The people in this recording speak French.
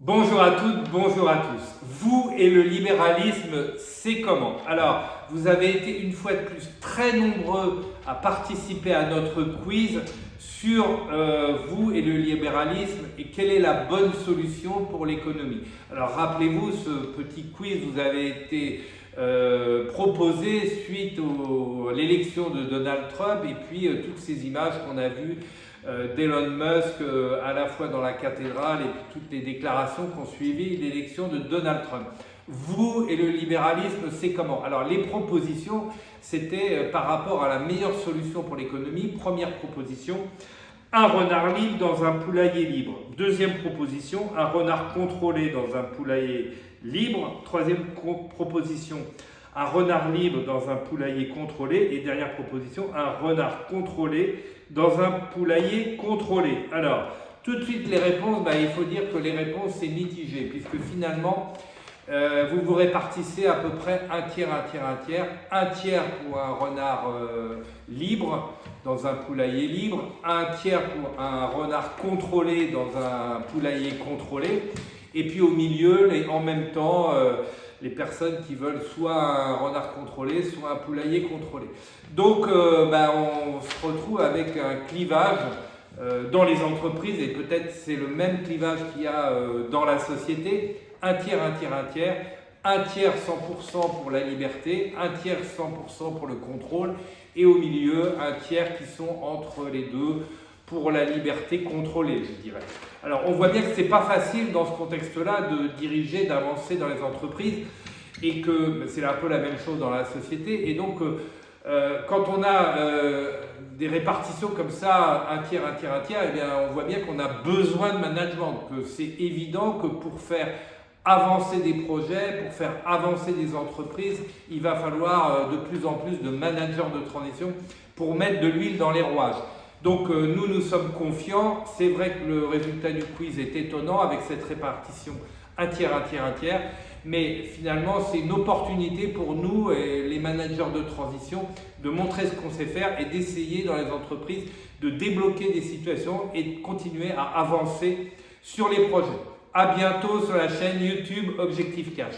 Bonjour à toutes, bonjour à tous. Vous et le libéralisme, c'est comment? Alors, vous avez été une fois de plus très nombreux à participer à notre quiz sur vous et le libéralisme et quelle est la bonne solution pour l'économie. Alors, rappelez-vous, ce petit quiz vous avait été proposé suite à l'élection de Donald Trump et puis toutes ces images qu'on a vues d'Elon Musk à la fois dans la cathédrale et puis toutes les déclarations qui ont suivi l'élection de Donald Trump. Vous et le libéralisme, c'est comment? Alors les propositions, c'était par rapport à la meilleure solution pour l'économie. Première proposition, un renard libre dans un poulailler libre. Deuxième proposition, un renard contrôlé dans un poulailler libre. Troisième proposition, un renard libre dans un poulailler contrôlé. Et dernière proposition, un renard contrôlé dans un poulailler contrôlé. Alors, tout de suite les réponses, il faut dire que les réponses c'est mitigé, puisque finalement, vous vous répartissez à peu près un tiers, un tiers, un tiers. Un tiers pour un renard libre dans un poulailler libre, un tiers pour un renard contrôlé dans un poulailler contrôlé, et puis au milieu, en même temps, les personnes qui veulent soit un renard contrôlé, soit un poulailler contrôlé. Donc on se retrouve avec un clivage dans les entreprises, et peut-être c'est le même clivage qu'il y a dans la société, un tiers, un tiers, un tiers, un tiers 100% pour la liberté, un tiers 100% pour le contrôle, et au milieu, un tiers qui sont entre les deux pour la liberté contrôlée, je dirais. Alors on voit bien que c'est pas facile dans ce contexte-là de diriger, d'avancer dans les entreprises, et que c'est un peu la même chose dans la société. Et donc quand on a des répartitions comme ça, un tiers, un tiers, un tiers, on voit bien qu'on a besoin de management, que c'est évident que pour faire avancer des projets, pour faire avancer des entreprises, il va falloir de plus en plus de managers de transition pour mettre de l'huile dans les rouages. Donc nous sommes confiants. C'est vrai que le résultat du quiz est étonnant avec cette répartition un tiers, un tiers, un tiers. Mais finalement, c'est une opportunité pour nous, et les managers de transition, de montrer ce qu'on sait faire et d'essayer dans les entreprises de débloquer des situations et de continuer à avancer sur les projets. À bientôt sur la chaîne YouTube Objectif Cash.